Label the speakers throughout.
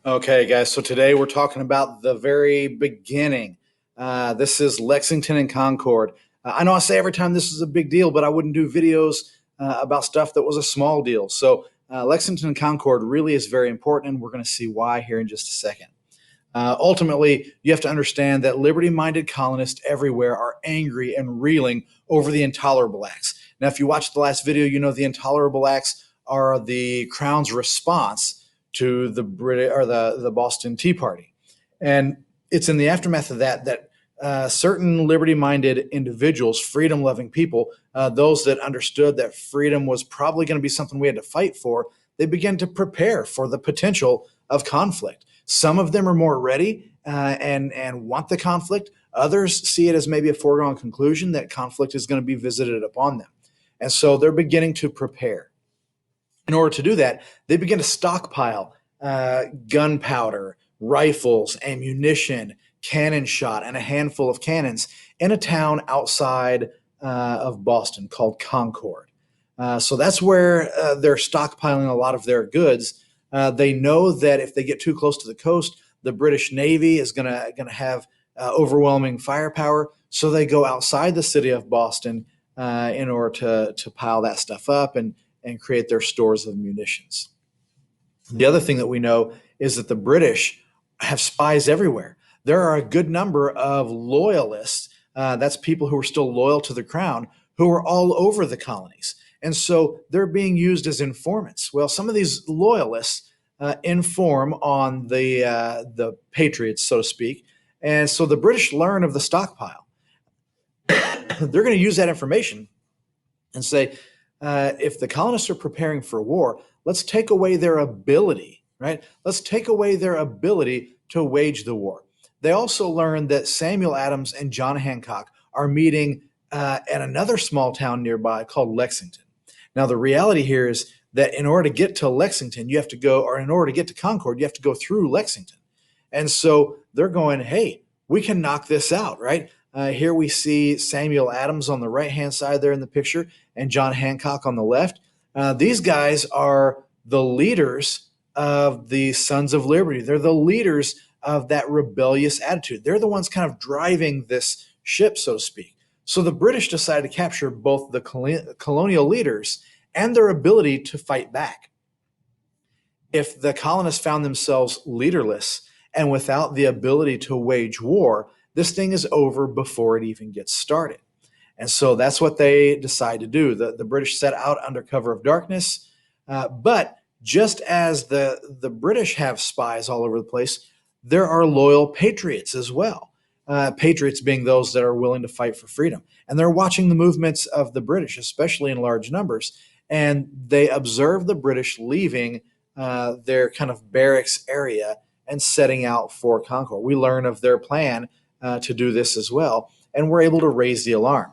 Speaker 1: Okay, guys, so today we're talking about the very beginning. This is Lexington and Concord. I know I say every time this is a big deal, but I wouldn't do videos about stuff that was a small deal. So, Lexington and Concord really is very important, and we're going to see why here in just a second. Ultimately, you have to understand that liberty minded colonists everywhere are angry and reeling over the intolerable acts. Now, if you watched the last video, you know the intolerable acts are the Crown's response to the the Boston Tea Party. And it's in the aftermath of that certain liberty minded individuals, freedom loving people, those that understood that freedom was probably going to be something we had to fight for, they began to prepare for the potential of conflict. Some of them are more ready and want the conflict. Others see it as maybe a foregone conclusion that conflict is going to be visited upon them. And so they're beginning to prepare. In order to do that, they begin to stockpile gunpowder, rifles, ammunition, cannon shot, and a handful of cannons in a town outside of Boston called Concord. So that's where they're stockpiling a lot of their goods. They know that if they get too close to the coast, the British Navy is gonna have overwhelming firepower. So they go outside the city of Boston in order to pile that stuff up and create their stores of munitions. The other thing that we know is that the British have spies everywhere. There are a good number of loyalists, that's people who are still loyal to the crown, who are all over the colonies. And so they're being used as informants. Well, some of these loyalists inform on the Patriots, so to speak. And so the British learn of the stockpile. They're going to use that information and say, if the colonists are preparing for war, let's take away their ability, right? Let's take away their ability to wage the war. They also learned that Samuel Adams and John Hancock are meeting at another small town nearby called Lexington. Now, the reality here is that in order to get to Lexington, you have to go, or in order to get to Concord, you have to go through Lexington. And so they're going, hey, we can knock this out, right? Here we see Samuel Adams on the right-hand side there in the picture and John Hancock on the left. These guys are the leaders of the Sons of Liberty. They're the leaders of that rebellious attitude. They're the ones kind of driving this ship, so to speak. So the British decided to capture both the colonial leaders and their ability to fight back. If the colonists found themselves leaderless and without the ability to wage war, this thing is over before it even gets started. And so that's what they decide to do. The British set out under cover of darkness, but just as the British have spies all over the place, there are loyal patriots as well. Patriots being those that are willing to fight for freedom. And they're watching the movements of the British, especially in large numbers, and they observe the British leaving their kind of barracks area and setting out for Concord. We learn of their plan to do this as well, and we're able to raise the alarm.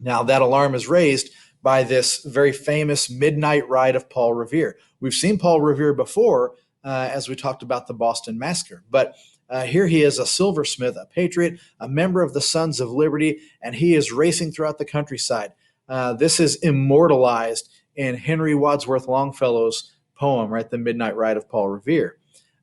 Speaker 1: Now, that alarm is raised by this very famous midnight ride of Paul Revere. We've seen Paul Revere before as we talked about the Boston Massacre, but here he is, a silversmith, a patriot, a member of the Sons of Liberty, and he is racing throughout the countryside. This is immortalized in Henry Wadsworth Longfellow's poem, right, The Midnight Ride of Paul Revere.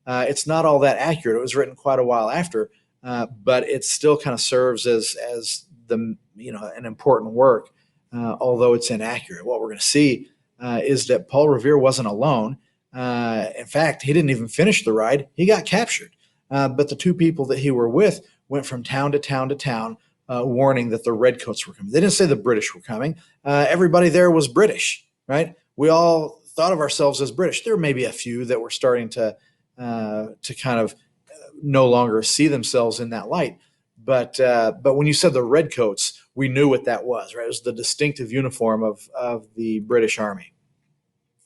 Speaker 1: It's not all that accurate. It was written quite a while after, but it still kind of serves as the an important work, although it's inaccurate. What we're going to see is that Paul Revere wasn't alone. In fact, he didn't even finish the ride. He got captured. But the two people that he were with went from town to town to town, warning that the redcoats were coming. They didn't say the British were coming. Everybody there was British, right? We all thought of ourselves as British. There may be a few that were starting to kind of no longer see themselves in that light. But when you said the redcoats, we knew what that was, right? It was the distinctive uniform of the British Army.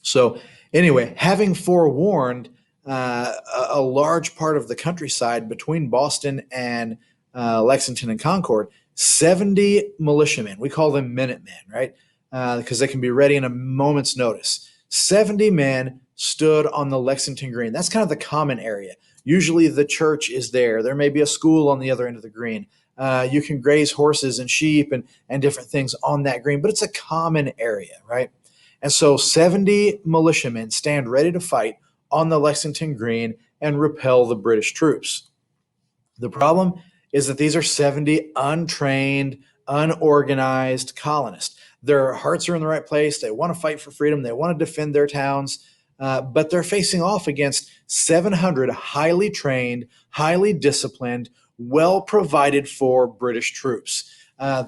Speaker 1: So anyway, having forewarned a large part of the countryside between Boston and Lexington and Concord, 70 militiamen, we call them minutemen, right? Because they can be ready in a moment's notice. 70 men stood on the Lexington Green. That's kind of the common area. Usually the church is there. There may be a school on the other end of the green. You can graze horses and sheep and different things on that green, but it's a common area, right? And so 70 militiamen stand ready to fight on the Lexington Green, and repel the British troops. The problem is that these are 70 untrained, unorganized colonists. Their hearts are in the right place. They want to fight for freedom. They want to defend their towns. But they're facing off against 700 highly trained, highly disciplined, well provided for British troops.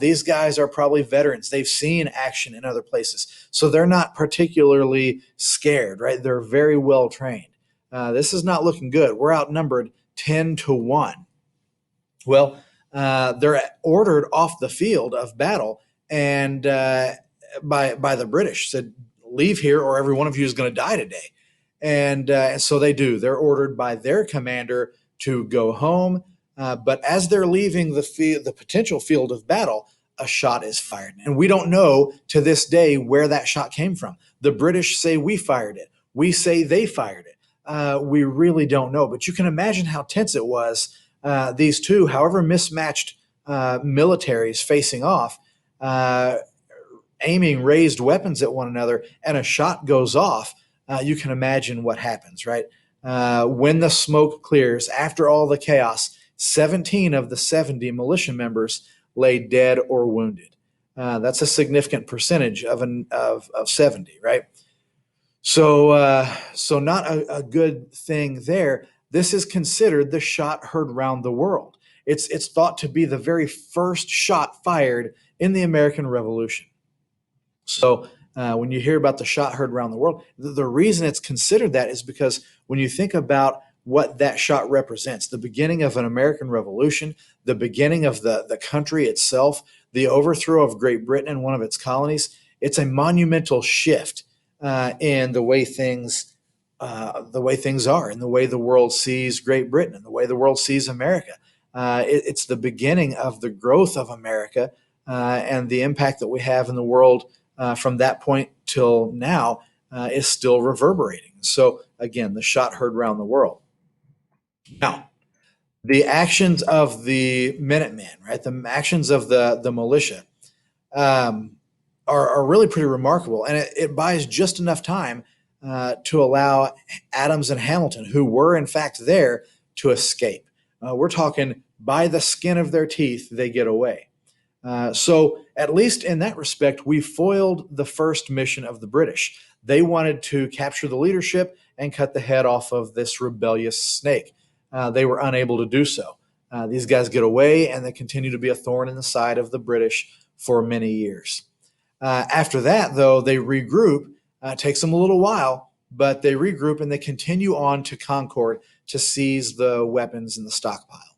Speaker 1: These guys are probably veterans. They've seen action in other places. So they're not particularly scared, right? They're very well trained. This is not looking good. We're outnumbered 10-1. Well, they're ordered off the field of battle, and by the British, said, "Leave here, or every one of you is going to die today." And so they do. They're ordered by their commander to go home. But as they're leaving the potential field of battle, a shot is fired, and we don't know to this day where that shot came from. The British say we fired it. We say they fired it. We really don't know. But you can imagine how tense it was. These two, however mismatched militaries facing off, aiming raised weapons at one another, and a shot goes off. You can imagine what happens, right? When the smoke clears, after all the chaos, 17 of the 70 militia members lay dead or wounded. That's a significant percentage of 70, right? So not a good thing there. This is considered the shot heard round the world. It's thought to be the very first shot fired in the American Revolution. So when you hear about the shot heard around the world, the reason it's considered that is because when you think about what that shot represents, the beginning of an American Revolution, the beginning of the country itself, the overthrow of Great Britain and one of its colonies, it's a monumental shift in the way things are, and the way the world sees Great Britain, and the way the world sees America. It's the beginning of the growth of America and the impact that we have in the world from that point till now is still reverberating. So again, the shot heard around the world. Now, the actions of the Minutemen, right? The actions of the militia are really pretty remarkable, and it buys just enough time to allow Adams and Hamilton, who were in fact there, to escape. We're talking by the skin of their teeth, they get away. So at least in that respect, we foiled the first mission of the British. They wanted to capture the leadership and cut the head off of this rebellious snake. They were unable to do so. These guys get away, and they continue to be a thorn in the side of the British for many years. After that, though, they regroup. It takes them a little while, but they regroup and they continue on to Concord to seize the weapons in the stockpile.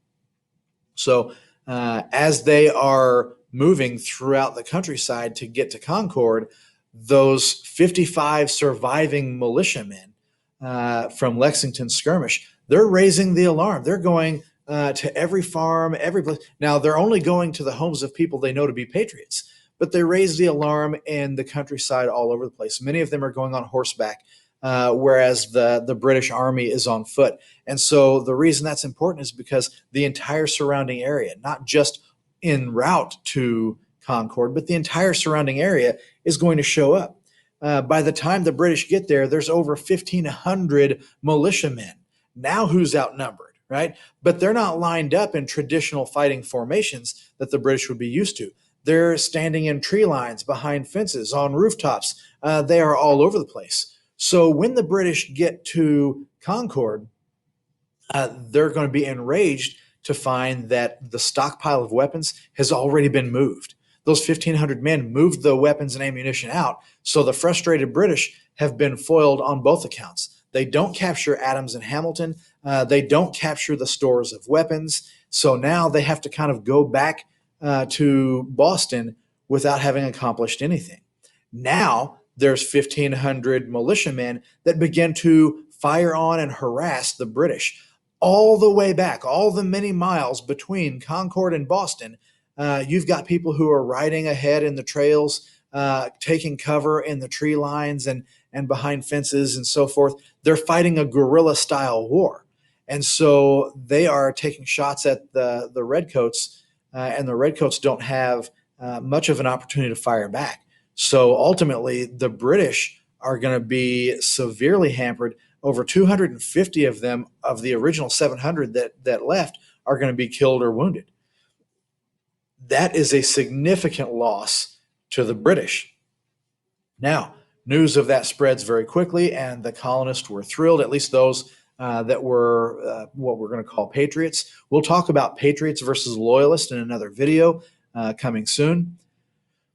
Speaker 1: So as they are moving throughout the countryside to get to Concord, those 55 surviving militiamen from Lexington's skirmish, they're raising the alarm. They're going to every farm, every place. Now, they're only going to the homes of people they know to be patriots, but they raise the alarm in the countryside all over the place. Many of them are going on horseback, whereas the British Army is on foot. And so the reason that's important is because the entire surrounding area, not just en route to Concord, but the entire surrounding area is going to show up. By the time the British get there, there's over 1,500 militiamen. Now who's outnumbered, right? But they're not lined up in traditional fighting formations that the British would be used to. They're standing in tree lines, behind fences, on rooftops. They are all over the place. So when the British get to Concord, they're going to be enraged to find that the stockpile of weapons has already been moved. Those 1,500 men moved the weapons and ammunition out, so the frustrated British have been foiled on both accounts. They don't capture Adams and Hamilton. They don't capture the stores of weapons. So now they have to kind of go back to Boston without having accomplished anything. Now there's 1,500 militiamen that begin to fire on and harass the British all the way back, all the many miles between Concord and Boston. You've got people who are riding ahead in the trails, taking cover in the tree lines and behind fences and so forth. They're fighting a guerrilla-style war. And so they are taking shots at the Redcoats, and the Redcoats don't have much of an opportunity to fire back. So ultimately, the British are going to be severely hampered over 250 of them, of the original 700 that left, are going to be killed or wounded. That is a significant loss to the British. Now, news of that spreads very quickly, and the colonists were thrilled, at least those that were what we're going to call patriots. We'll talk about patriots versus loyalists in another video coming soon.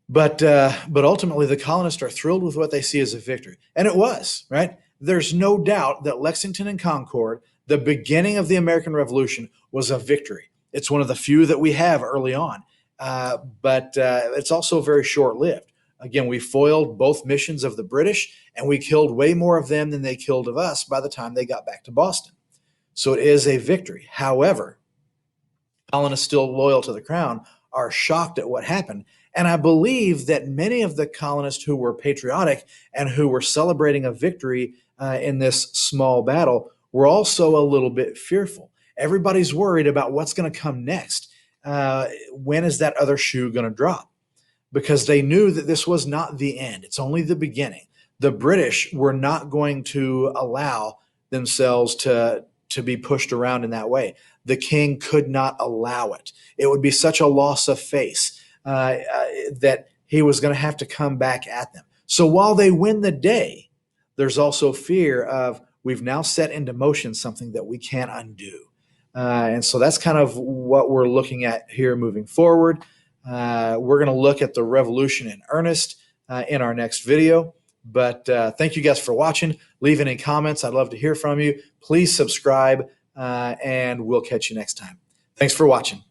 Speaker 1: But ultimately, the colonists are thrilled with what they see as a victory. And it was, right? There's no doubt that Lexington and Concord, the beginning of the American Revolution, was a victory. It's one of the few that we have early on. But it's also very short-lived. Again, we foiled both missions of the British, and we killed way more of them than they killed of us by the time they got back to Boston. So it is a victory. However, colonists still loyal to the crown are shocked at what happened. And I believe that many of the colonists who were patriotic and who were celebrating a victory in this small battle were also a little bit fearful. Everybody's worried about what's going to come next. When is that other shoe going to drop? Because they knew that this was not the end. It's only the beginning. The British were not going to allow themselves to be pushed around in that way. The king could not allow it. It would be such a loss of face that he was going to have to come back at them. So while they win the day, there's also fear of, we've now set into motion something that we can't undo. And so that's kind of what we're looking at here moving forward. We're going to look at the revolution in earnest in our next video. But thank you guys for watching. Leave any comments. I'd love to hear from you. Please subscribe, and we'll catch you next time. Thanks for watching.